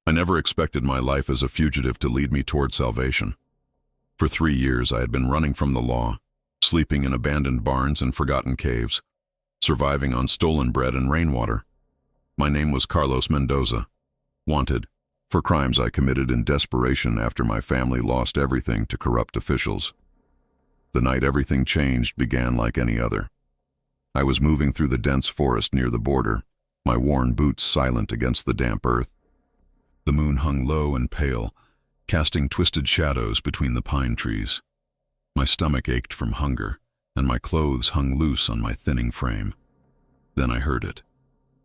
I never expected my life as a fugitive to lead me toward salvation. For 3 years I had been running from the law, sleeping in abandoned barns and forgotten caves, surviving on stolen bread and rainwater. My name was Carlos Mendoza, wanted for crimes I committed in desperation after my family lost everything to corrupt officials. The night everything changed began like any other. I was moving through the dense forest near the border, my worn boots silent against the damp earth. The moon hung low and pale, casting twisted shadows between the pine trees. My stomach ached from hunger, and my clothes hung loose on my thinning frame. Then I heard it,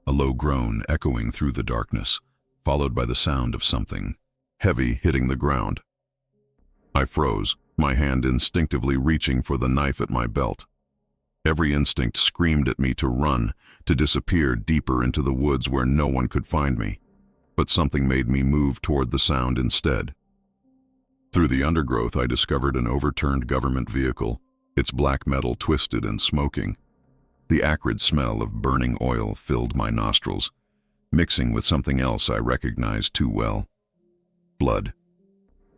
a low groan echoing through the darkness, followed by the sound of something heavy hitting the ground. I froze, my hand instinctively reaching for the knife at my belt. Every instinct screamed at me to run, to disappear deeper into the woods where no one could find me. But something made me move toward the sound instead. Through the undergrowth I discovered an overturned government vehicle, its black metal twisted and smoking. The acrid smell of burning oil filled my nostrils, mixing with something else I recognized too well. Blood.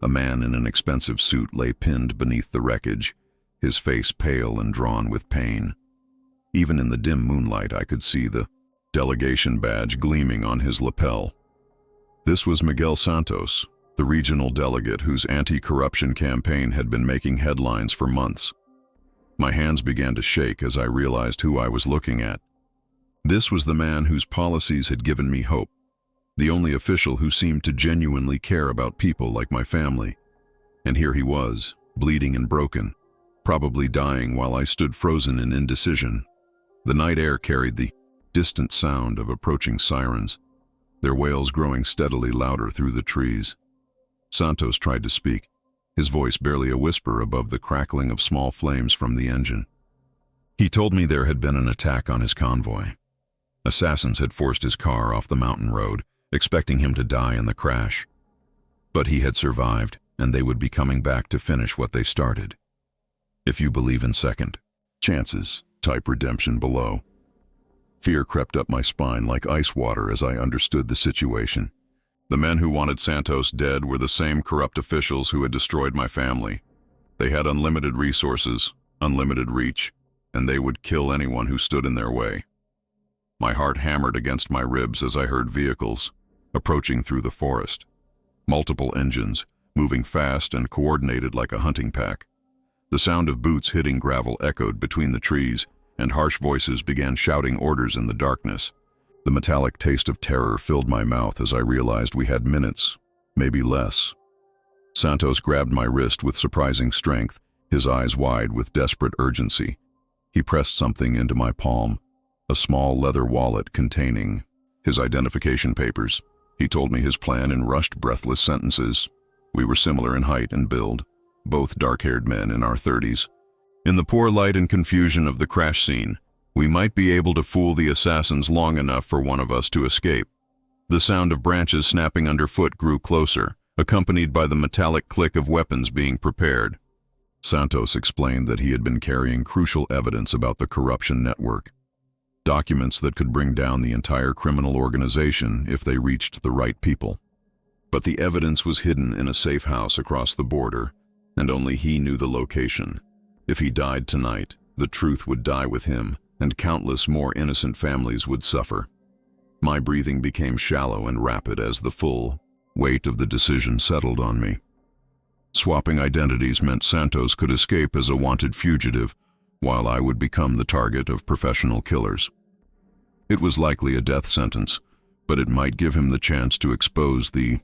A man in an expensive suit lay pinned beneath the wreckage, his face pale and drawn with pain. Even in the dim moonlight I could see the delegation badge gleaming on his lapel. This was Miguel Santos, the regional delegate whose anti-corruption campaign had been making headlines for months. My hands began to shake as I realized who I was looking at. This was the man whose policies had given me hope, the only official who seemed to genuinely care about people like my family. And here he was, bleeding and broken, probably dying while I stood frozen in indecision. The night air carried the distant sound of approaching sirens, their wails growing steadily louder through the trees. Santos tried to speak, his voice barely a whisper above the crackling of small flames from the engine. He told me there had been an attack on his convoy. Assassins had forced his car off the mountain road, expecting him to die in the crash. But he had survived, and they would be coming back to finish what they started. If you believe in second chances, type redemption below. Fear crept up my spine like ice water as I understood the situation. The men who wanted Santos dead were the same corrupt officials who had destroyed my family. They had unlimited resources, unlimited reach, and they would kill anyone who stood in their way. My heart hammered against my ribs as I heard vehicles approaching through the forest. Multiple engines, moving fast and coordinated like a hunting pack. The sound of boots hitting gravel echoed between the trees, and harsh voices began shouting orders in the darkness. The metallic taste of terror filled my mouth as I realized we had minutes, maybe less. Santos grabbed my wrist with surprising strength, his eyes wide with desperate urgency. He pressed something into my palm, a small leather wallet containing his identification papers. He told me his plan in rushed, breathless sentences. We were similar in height and build, both dark-haired men in our 30s. In the poor light and confusion of the crash scene, we might be able to fool the assassins long enough for one of us to escape. The sound of branches snapping underfoot grew closer, accompanied by the metallic click of weapons being prepared. Santos explained that he had been carrying crucial evidence about the corruption network, documents that could bring down the entire criminal organization if they reached the right people. But the evidence was hidden in a safe house across the border, and only he knew the location. If he died tonight, the truth would die with him, and countless more innocent families would suffer. My breathing became shallow and rapid as the full weight of the decision settled on me. Swapping identities meant Santos could escape as a wanted fugitive, while I would become the target of professional killers. It was likely a death sentence, but it might give him the chance to expose the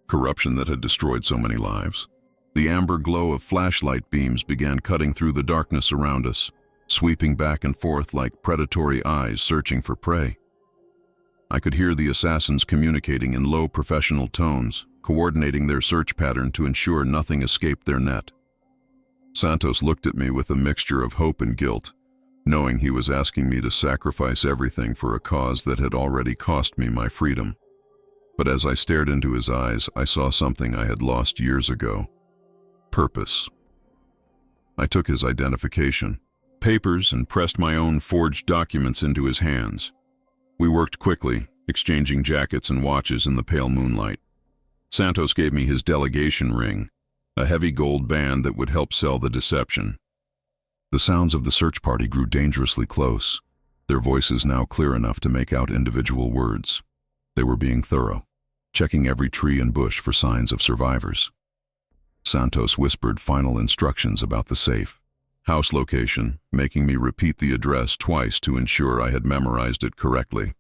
corruption that had destroyed so many lives. The amber glow of flashlight beams began cutting through the darkness around us, sweeping back and forth like predatory eyes searching for prey. I could hear the assassins communicating in low professional tones, coordinating their search pattern to ensure nothing escaped their net. Santos looked at me with a mixture of hope and guilt, knowing he was asking me to sacrifice everything for a cause that had already cost me my freedom. But as I stared into his eyes, I saw something I had lost years ago. Purpose. I took his identification, papers, and pressed my own forged documents into his hands. We worked quickly, exchanging jackets and watches in the pale moonlight. Santos gave me his delegation ring, a heavy gold band that would help sell the deception. The sounds of the search party grew dangerously close, their voices now clear enough to make out individual words. They were being thorough, checking every tree and bush for signs of survivors. Santos whispered final instructions about the safe house location, making me repeat the address twice to ensure I had memorized it correctly.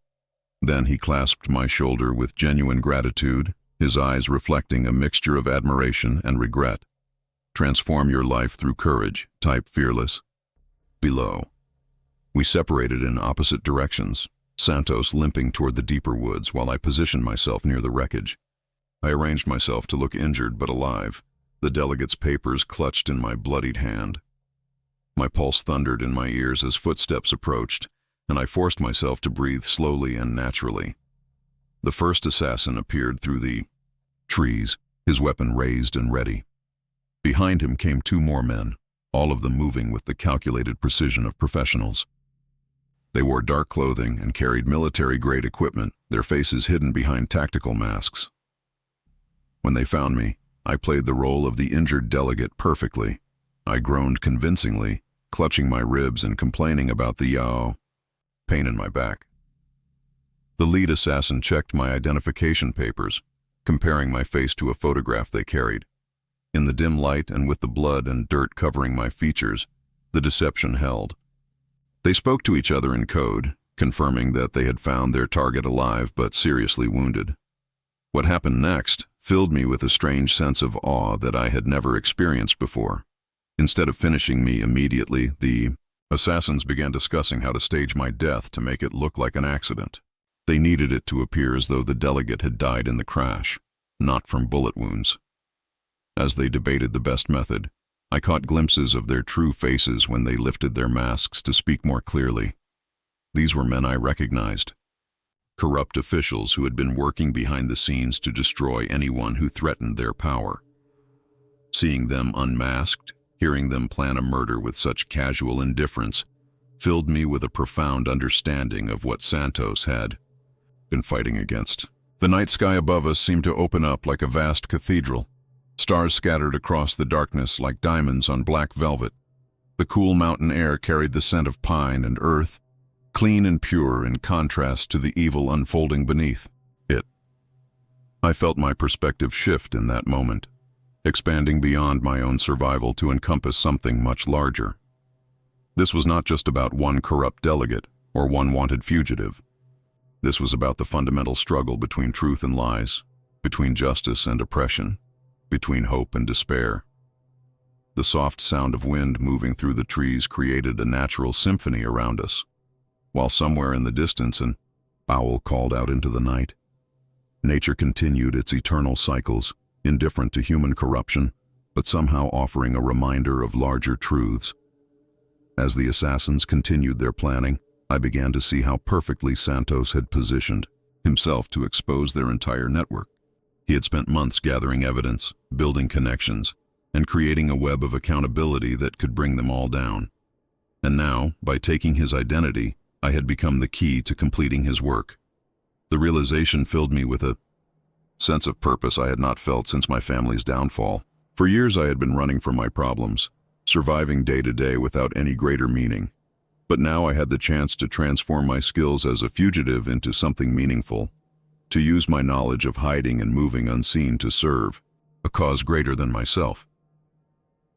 Then he clasped my shoulder with genuine gratitude, his eyes reflecting a mixture of admiration and regret. Transform your life through courage, type fearless. Below. We separated in opposite directions, Santos limping toward the deeper woods while I positioned myself near the wreckage. I arranged myself to look injured but alive, the delegate's papers clutched in my bloodied hand. My pulse thundered in my ears as footsteps approached, and I forced myself to breathe slowly and naturally. The first assassin appeared through the trees, his weapon raised and ready. Behind him came two more men, all of them moving with the calculated precision of professionals. They wore dark clothing and carried military-grade equipment, their faces hidden behind tactical masks. When they found me, I played the role of the injured delegate perfectly. I groaned convincingly, clutching my ribs and complaining about the pain in my back. The lead assassin checked my identification papers, comparing my face to a photograph they carried. In the dim light and with the blood and dirt covering my features, the deception held. They spoke to each other in code, confirming that they had found their target alive but seriously wounded. What happened next filled me with a strange sense of awe that I had never experienced before. Instead of finishing me immediately, the assassins began discussing how to stage my death to make it look like an accident. They needed it to appear as though the delegate had died in the crash, not from bullet wounds. As they debated the best method, I caught glimpses of their true faces when they lifted their masks to speak more clearly. These were men I recognized. Corrupt officials who had been working behind the scenes to destroy anyone who threatened their power. Seeing them unmasked, hearing them plan a murder with such casual indifference, filled me with a profound understanding of what Santos had been fighting against. The night sky above us seemed to open up like a vast cathedral. Stars scattered across the darkness like diamonds on black velvet. The cool mountain air carried the scent of pine and earth, clean and pure in contrast to the evil unfolding beneath it. I felt my perspective shift in that moment, expanding beyond my own survival to encompass something much larger. This was not just about one corrupt delegate or one wanted fugitive. This was about the fundamental struggle between truth and lies, between justice and oppression, between hope and despair. The soft sound of wind moving through the trees created a natural symphony around us, while somewhere in the distance an owl called out into the night. Nature continued its eternal cycles, indifferent to human corruption, but somehow offering a reminder of larger truths. As the assassins continued their planning, I began to see how perfectly Santos had positioned himself to expose their entire network. He had spent months gathering evidence, building connections, and creating a web of accountability that could bring them all down. And now, by taking his identity, I had become the key to completing his work. The realization filled me with a sense of purpose I had not felt since my family's downfall. For years I had been running from my problems, surviving day to day without any greater meaning. But now I had the chance to transform my skills as a fugitive into something meaningful, to use my knowledge of hiding and moving unseen to serve a cause greater than myself.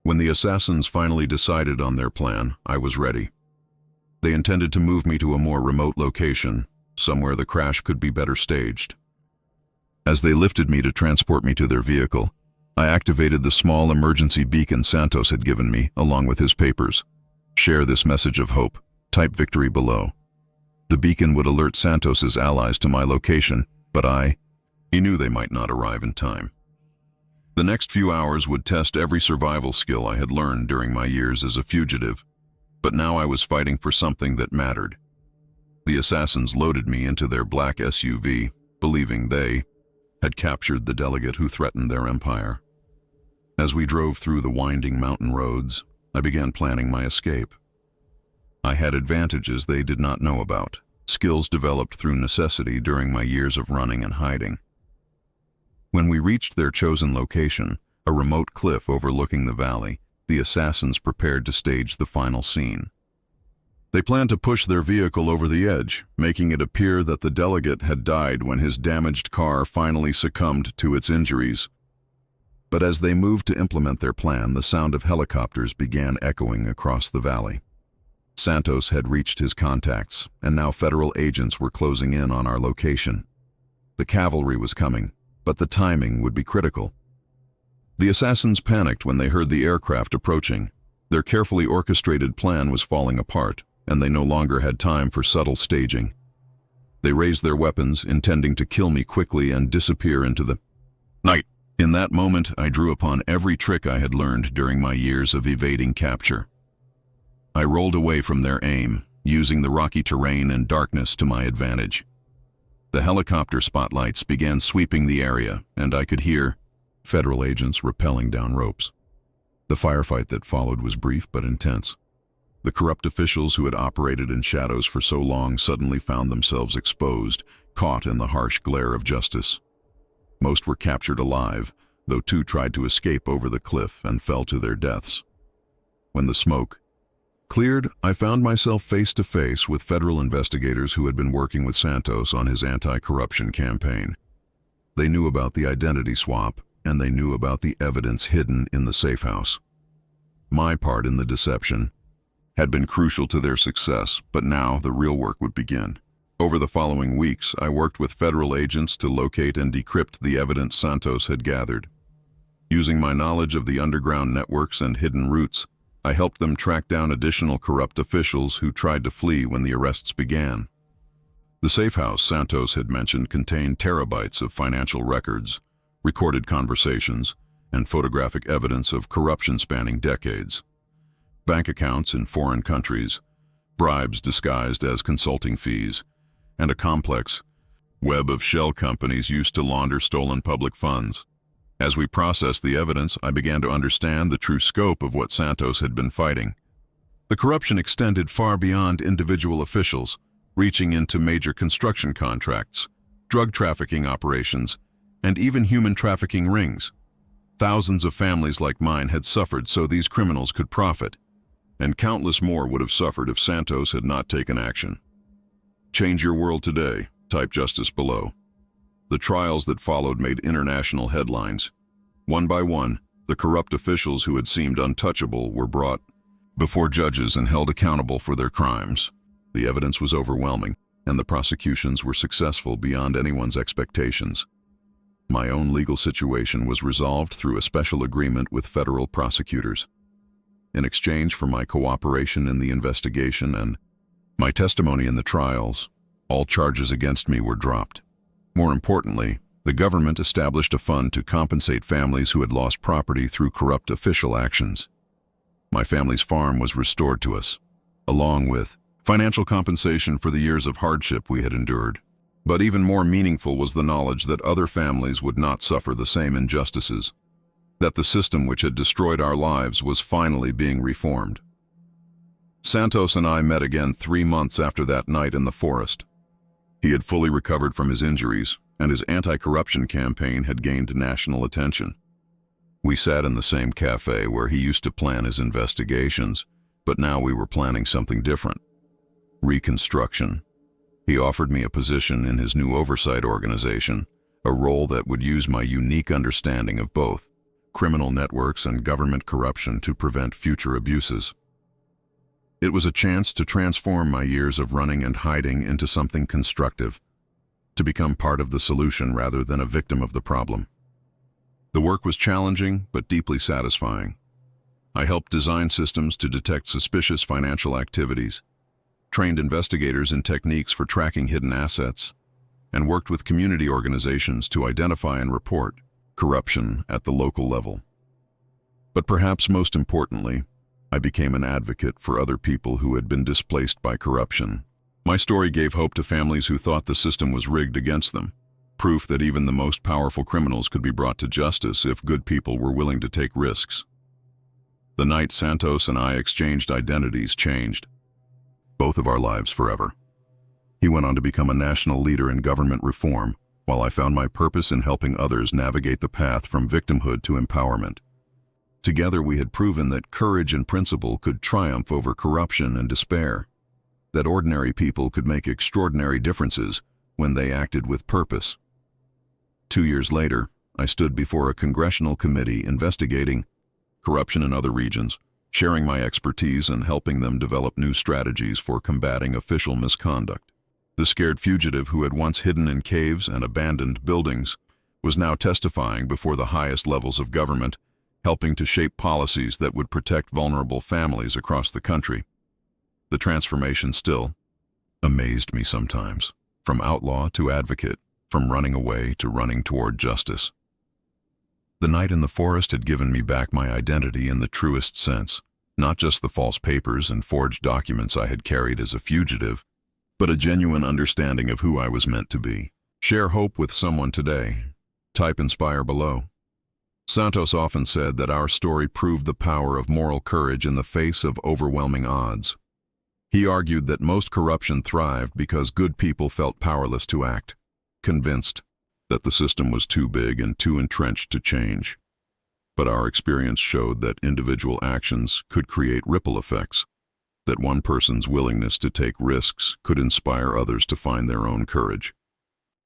When the assassins finally decided on their plan, I was ready. They intended to move me to a more remote location, somewhere the crash could be better staged. As they lifted me to transport me to their vehicle, I activated the small emergency beacon Santos had given me, along with his papers. Share this message of hope. Type victory below. The beacon would alert Santos's allies to my location, but he knew they might not arrive in time. The next few hours would test every survival skill I had learned during my years as a fugitive, but now I was fighting for something that mattered. The assassins loaded me into their black SUV, believing they had captured the delegate who threatened their empire. As we drove through the winding mountain roads, I began planning my escape. I had advantages they did not know about, skills developed through necessity during my years of running and hiding. When we reached their chosen location, a remote cliff overlooking the valley, the assassins prepared to stage the final scene. They planned to push their vehicle over the edge, making it appear that the delegate had died when his damaged car finally succumbed to its injuries. But as they moved to implement their plan, the sound of helicopters began echoing across the valley. Santos had reached his contacts, and now federal agents were closing in on our location. The cavalry was coming, but the timing would be critical. The assassins panicked when they heard the aircraft approaching. Their carefully orchestrated plan was falling apart, and they no longer had time for subtle staging. They raised their weapons, intending to kill me quickly and disappear into the night. In that moment, I drew upon every trick I had learned during my years of evading capture. I rolled away from their aim, using the rocky terrain and darkness to my advantage. The helicopter spotlights began sweeping the area, and I could hear federal agents rappelling down ropes. The firefight that followed was brief but intense. The corrupt officials who had operated in shadows for so long suddenly found themselves exposed, caught in the harsh glare of justice. Most were captured alive, though 2 tried to escape over the cliff and fell to their deaths. When the smoke cleared, I found myself face to face with federal investigators who had been working with Santos on his anti-corruption campaign. They knew about the identity swap, and they knew about the evidence hidden in the safe house. My part in the deception had been crucial to their success, but now the real work would begin. Over the following weeks, I worked with federal agents to locate and decrypt the evidence Santos had gathered. Using my knowledge of the underground networks and hidden routes, I helped them track down additional corrupt officials who tried to flee when the arrests began. The safe house Santos had mentioned contained terabytes of financial records, recorded conversations, and photographic evidence of corruption spanning decades. Bank accounts in foreign countries, bribes disguised as consulting fees, and a complex web of shell companies used to launder stolen public funds. As we processed the evidence, I began to understand the true scope of what Santos had been fighting. The corruption extended far beyond individual officials, reaching into major construction contracts, drug trafficking operations, and even human trafficking rings. Thousands of families like mine had suffered so these criminals could profit, and countless more would have suffered if Santos had not taken action. Change your world today, type justice below. The trials that followed made international headlines. One by one, the corrupt officials who had seemed untouchable were brought before judges and held accountable for their crimes. The evidence was overwhelming, and the prosecutions were successful beyond anyone's expectations. My own legal situation was resolved through a special agreement with federal prosecutors. In exchange for my cooperation in the investigation and my testimony in the trials, all charges against me were dropped. More importantly, the government established a fund to compensate families who had lost property through corrupt official actions. My family's farm was restored to us, along with financial compensation for the years of hardship we had endured. But even more meaningful was the knowledge that other families would not suffer the same injustices, that the system which had destroyed our lives was finally being reformed. Santos and I met again 3 months after that night in the forest. He had fully recovered from his injuries, and his anti-corruption campaign had gained national attention. We sat in the same cafe where he used to plan his investigations, but now we were planning something different. Reconstruction. He offered me a position in his new oversight organization, a role that would use my unique understanding of both criminal networks and government corruption to prevent future abuses. It was a chance to transform my years of running and hiding into something constructive, to become part of the solution rather than a victim of the problem. The work was challenging but deeply satisfying. I helped design systems to detect suspicious financial activities, trained investigators in techniques for tracking hidden assets, and worked with community organizations to identify and report corruption at the local level. But perhaps most importantly, I became an advocate for other people who had been displaced by corruption. My story gave hope to families who thought the system was rigged against them, proof that even the most powerful criminals could be brought to justice if good people were willing to take risks. The night Santos and I exchanged identities changed both of our lives forever. He went on to become a national leader in government reform, while I found my purpose in helping others navigate the path from victimhood to empowerment. Together we had proven that courage and principle could triumph over corruption and despair, that ordinary people could make extraordinary differences when they acted with purpose. 2 years later, I stood before a congressional committee investigating corruption in other regions, sharing my expertise and helping them develop new strategies for combating official misconduct. The scared fugitive who had once hidden in caves and abandoned buildings was now testifying before the highest levels of government, helping to shape policies that would protect vulnerable families across the country. The transformation still amazed me sometimes, from outlaw to advocate, from running away to running toward justice. The night in the forest had given me back my identity in the truest sense, not just the false papers and forged documents I had carried as a fugitive, but a genuine understanding of who I was meant to be. Share hope with someone today. Type inspire below. Santos often said that our story proved the power of moral courage in the face of overwhelming odds. He argued that most corruption thrived because good people felt powerless to act, convinced that the system was too big and too entrenched to change. But our experience showed that individual actions could create ripple effects, that one person's willingness to take risks could inspire others to find their own courage.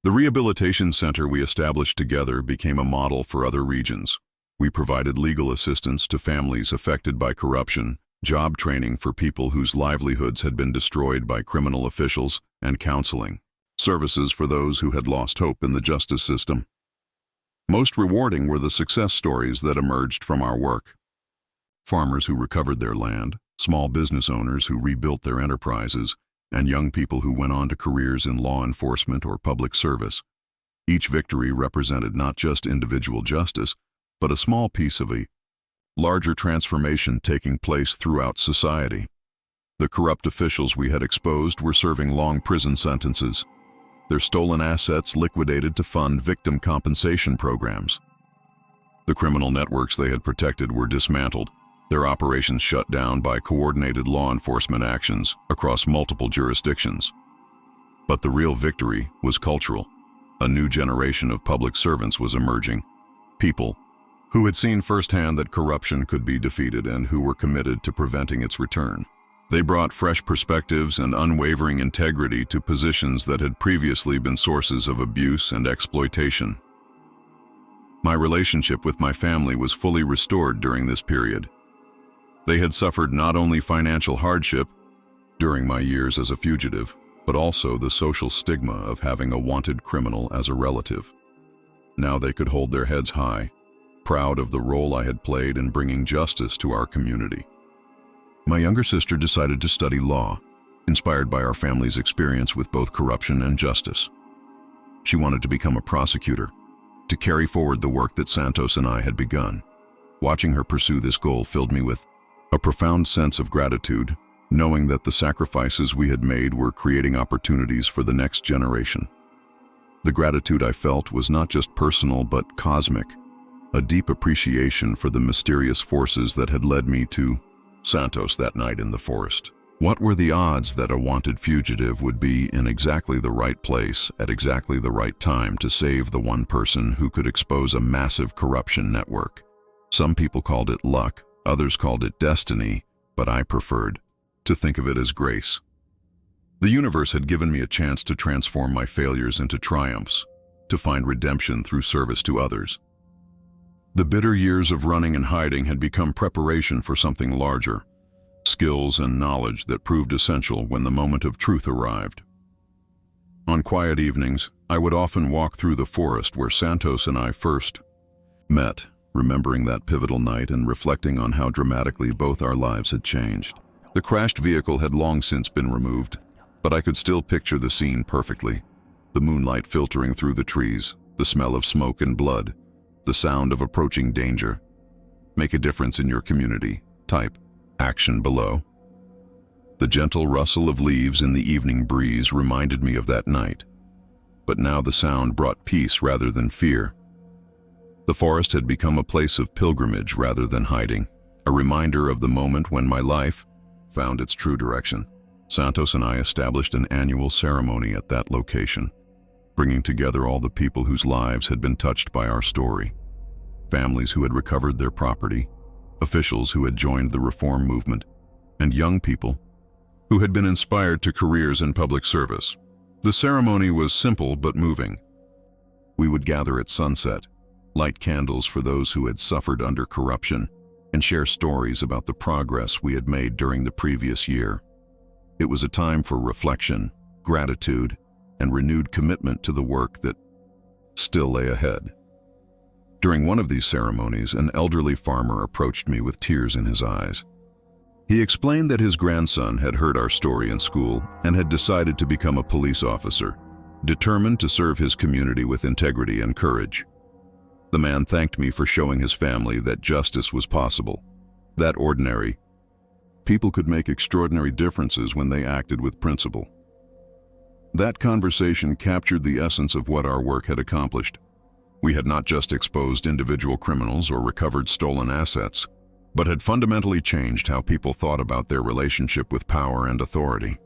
The rehabilitation center we established together became a model for other regions. We provided legal assistance to families affected by corruption, job training for people whose livelihoods had been destroyed by criminal officials, and counseling services for those who had lost hope in the justice system. Most rewarding were the success stories that emerged from our work. Farmers who recovered their land, small business owners who rebuilt their enterprises, and young people who went on to careers in law enforcement or public service. Each victory represented not just individual justice, but a small piece of a larger transformation taking place throughout society. The corrupt officials we had exposed were serving long prison sentences, their stolen assets liquidated to fund victim compensation programs. The criminal networks they had protected were dismantled, their operations shut down by coordinated law enforcement actions across multiple jurisdictions. But the real victory was cultural. A new generation of public servants was emerging, people who had seen firsthand that corruption could be defeated and who were committed to preventing its return. They brought fresh perspectives and unwavering integrity to positions that had previously been sources of abuse and exploitation. My relationship with my family was fully restored during this period. They had suffered not only financial hardship during my years as a fugitive, but also the social stigma of having a wanted criminal as a relative. Now they could hold their heads high, proud of the role I had played in bringing justice to our community. My younger sister decided to study law, inspired by our family's experience with both corruption and justice. She wanted to become a prosecutor, to carry forward the work that Santos and I had begun. Watching her pursue this goal filled me with a profound sense of gratitude, knowing that the sacrifices we had made were creating opportunities for the next generation. The gratitude I felt was not just personal but cosmic, a deep appreciation for the mysterious forces that had led me to Santos that night in the forest. What were the odds that a wanted fugitive would be in exactly the right place at exactly the right time to save the one person who could expose a massive corruption network? Some people called it luck, others called it destiny, but I preferred to think of it as grace. The universe had given me a chance to transform my failures into triumphs, to find redemption through service to others. The bitter years of running and hiding had become preparation for something larger, skills and knowledge that proved essential when the moment of truth arrived. On quiet evenings, I would often walk through the forest where Santos and I first met, remembering that pivotal night and reflecting on how dramatically both our lives had changed. The crashed vehicle had long since been removed, but I could still picture the scene perfectly. The moonlight filtering through the trees, the smell of smoke and blood, the sound of approaching danger. Make a difference in your community. Type action below. The gentle rustle of leaves in the evening breeze reminded me of that night, but now the sound brought peace rather than fear. The forest had become a place of pilgrimage rather than hiding, a reminder of the moment when my life found its true direction. Santos and I established an annual ceremony at that location. bringing together all the people whose lives had been touched by our story. Families who had recovered their property, officials who had joined the reform movement, and young people who had been inspired to careers in public service. The ceremony was simple but moving. We would gather at sunset, light candles for those who had suffered under corruption, and share stories about the progress we had made during the previous year. It was a time for reflection, gratitude, and renewed commitment to the work that still lay ahead. During one of these ceremonies, an elderly farmer approached me with tears in his eyes. He explained that his grandson had heard our story in school and had decided to become a police officer, determined to serve his community with integrity and courage. The man thanked me for showing his family that justice was possible, that ordinary people could make extraordinary differences when they acted with principle. That conversation captured the essence of what our work had accomplished. We had not just exposed individual criminals or recovered stolen assets, but had fundamentally changed how people thought about their relationship with power and authority.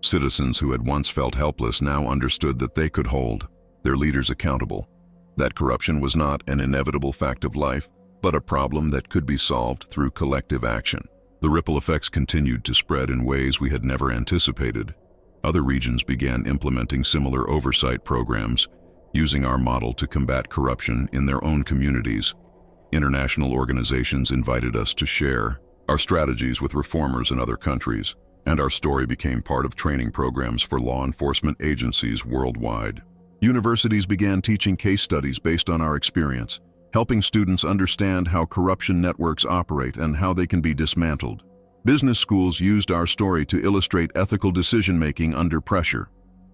Citizens who had once felt helpless now understood that they could hold their leaders accountable, that corruption was not an inevitable fact of life, but a problem that could be solved through collective action. The ripple effects continued to spread in ways we had never anticipated. Other regions began implementing similar oversight programs, using our model to combat corruption in their own communities. International organizations invited us to share our strategies with reformers in other countries, and our story became part of training programs for law enforcement agencies worldwide. Universities began teaching case studies based on our experience, helping students understand how corruption networks operate and how they can be dismantled. Business schools used our story to illustrate ethical decision-making under pressure,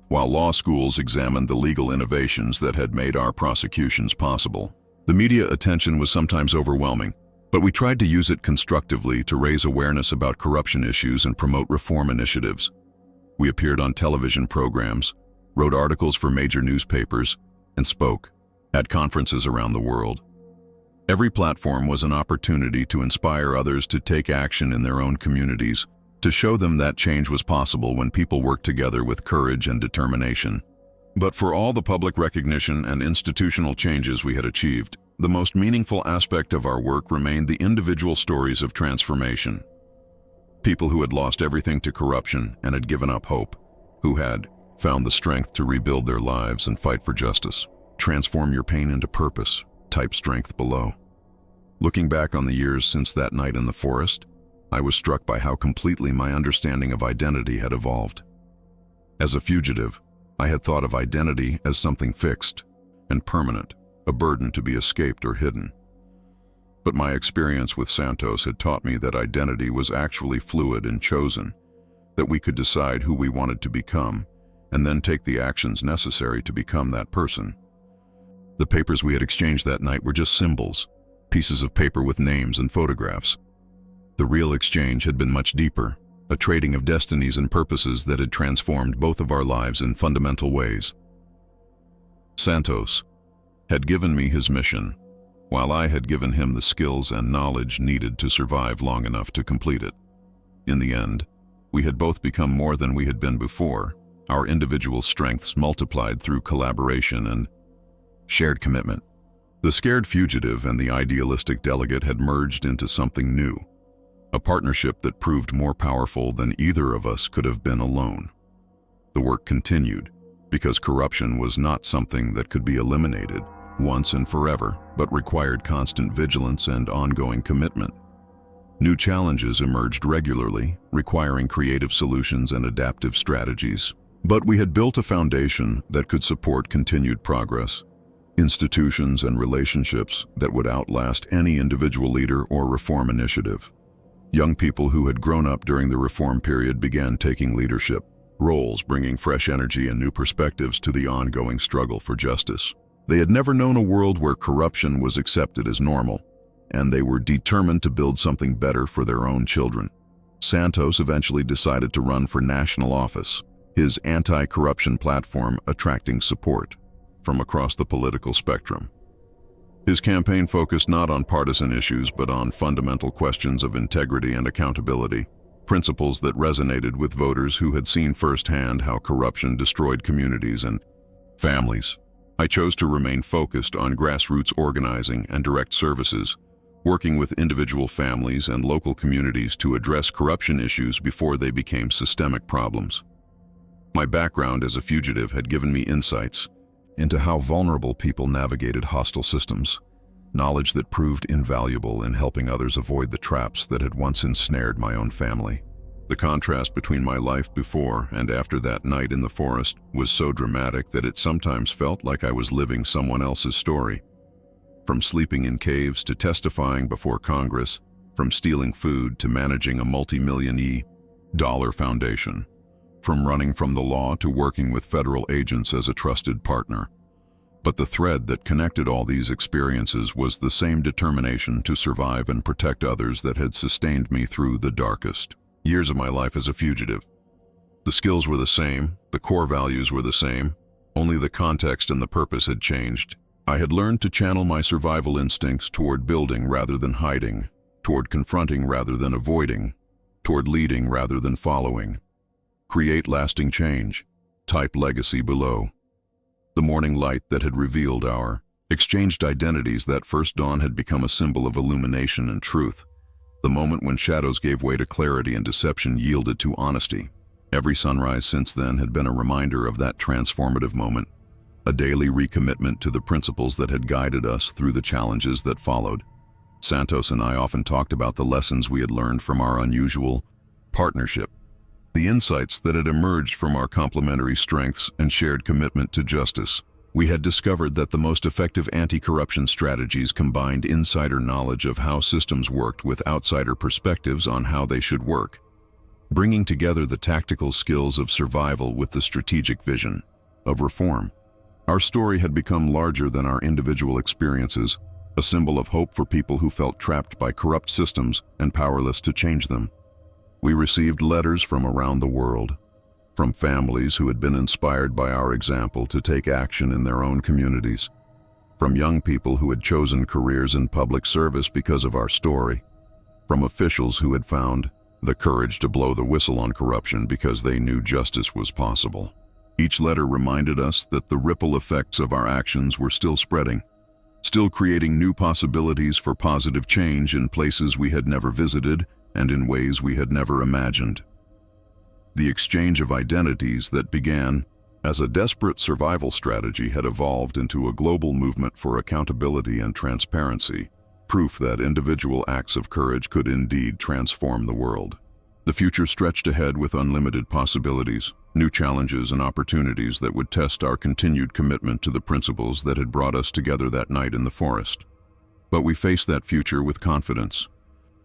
while law schools examined the legal innovations that had made our prosecutions possible. The media attention was sometimes overwhelming, but we tried to use it constructively to raise awareness about corruption issues and promote reform initiatives. We appeared on television programs, wrote articles for major newspapers, and spoke at conferences around the world. Every platform was an opportunity to inspire others to take action in their own communities, to show them that change was possible when people worked together with courage and determination. But for all the public recognition and institutional changes we had achieved, the most meaningful aspect of our work remained the individual stories of transformation. People who had lost everything to corruption and had given up hope, who had found the strength to rebuild their lives and fight for justice. Transform your pain into purpose. Type strength below. Looking back on the years since that night in the forest, I was struck by how completely my understanding of identity had evolved. As a fugitive, I had thought of identity as something fixed and permanent, a burden to be escaped or hidden. But my experience with Santos had taught me that identity was actually fluid and chosen, that we could decide who we wanted to become, and then take the actions necessary to become that person. The papers we had exchanged that night were just symbols, pieces of paper with names and photographs. The real exchange had been much deeper, a trading of destinies and purposes that had transformed both of our lives in fundamental ways. Santos had given me his mission, while I had given him the skills and knowledge needed to survive long enough to complete it. In the end, we had both become more than we had been before, our individual strengths multiplied through collaboration and shared commitment. The scared fugitive and the idealistic delegate had merged into something new, a partnership that proved more powerful than either of us could have been alone. The work continued, because corruption was not something that could be eliminated once and forever, but required constant vigilance and ongoing commitment. New challenges emerged regularly, requiring creative solutions and adaptive strategies. But we had built a foundation that could support continued progress, institutions and relationships that would outlast any individual leader or reform initiative. Young people who had grown up during the reform period began taking leadership roles, bringing fresh energy and new perspectives to the ongoing struggle for justice. They had never known a world where corruption was accepted as normal, and they were determined to build something better for their own children. Santos eventually decided to run for national office, his anti-corruption platform attracting support from across the political spectrum. His campaign focused not on partisan issues but on fundamental questions of integrity and accountability, principles that resonated with voters who had seen firsthand how corruption destroyed communities and Families. I chose to remain focused on grassroots organizing and direct services, working with individual families and local communities to address corruption issues before they became systemic problems. My background as a fugitive had given me insights into how vulnerable people navigated hostile systems, knowledge that proved invaluable in helping others avoid the traps that had once ensnared my own family. The contrast between my life before and after that night in the forest was so dramatic that it sometimes felt like I was living someone else's story. From sleeping in caves to testifying before Congress, from stealing food to managing a multi-million-dollar foundation, from running from the law to working with federal agents as a trusted partner. But the thread that connected all these experiences was the same determination to survive and protect others that had sustained me through the darkest years of my life as a fugitive. The skills were the same, the core values were the same, only the context and the purpose had changed. I had learned to channel my survival instincts toward building rather than hiding, toward confronting rather than avoiding, toward leading rather than following. Create lasting change, type legacy below. The morning light that had revealed our exchanged identities that first dawn had become a symbol of illumination and truth. The moment when shadows gave way to clarity and deception yielded to honesty. Every sunrise since then had been a reminder of that transformative moment, a daily recommitment to the principles that had guided us through the challenges that followed. Santos and I often talked about the lessons we had learned from our unusual partnership, the insights that had emerged from our complementary strengths and shared commitment to justice. We had discovered that the most effective anti-corruption strategies combined insider knowledge of how systems worked with outsider perspectives on how they should work, bringing together the tactical skills of survival with the strategic vision of reform. Our story had become larger than our individual experiences, a symbol of hope for people who felt trapped by corrupt systems and powerless to change them. We received letters from around the world, from families who had been inspired by our example to take action in their own communities, from young people who had chosen careers in public service because of our story, from officials who had found the courage to blow the whistle on corruption because they knew justice was possible. Each letter reminded us that the ripple effects of our actions were still spreading, still creating new possibilities for positive change in places we had never visited and in ways we had never imagined. The exchange of identities that began as a desperate survival strategy had evolved into a global movement for accountability and transparency, proof that individual acts of courage could indeed transform the world. The future stretched ahead with unlimited possibilities, new challenges and opportunities that would test our continued commitment to the principles that had brought us together that night in the forest. But we faced that future with confidence,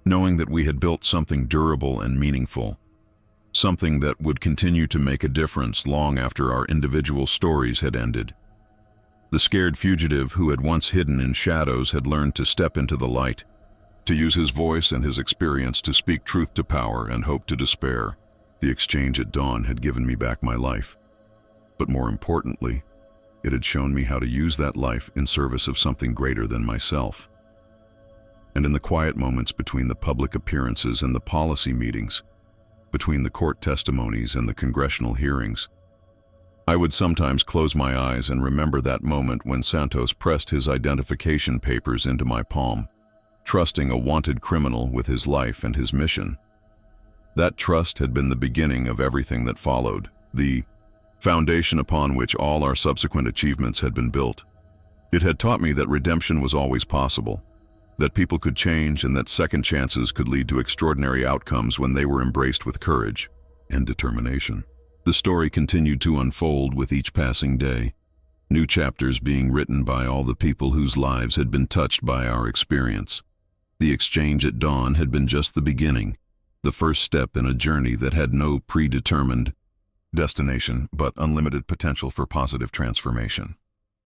knowing that we had built something durable and meaningful, something that would continue to make a difference long after our individual stories had ended. The scared fugitive who had once hidden in shadows had learned to step into the light, to use his voice and his experience to speak truth to power and hope to despair. The exchange at dawn had given me back my life, but more importantly, it had shown me how to use that life in service of something greater than myself. And in the quiet moments between the public appearances and the policy meetings, between the court testimonies and the congressional hearings, I would sometimes close my eyes and remember that moment when Santos pressed his identification papers into my palm, trusting a wanted criminal with his life and his mission. That trust had been the beginning of everything that followed, the foundation upon which all our subsequent achievements had been built. It had taught me that redemption was always possible, that people could change and that second chances could lead to extraordinary outcomes when they were embraced with courage and determination. The story continued to unfold with each passing day, new chapters being written by all the people whose lives had been touched by our experience. The exchange at dawn had been just the beginning, the first step in a journey that had no predetermined destination but unlimited potential for positive transformation.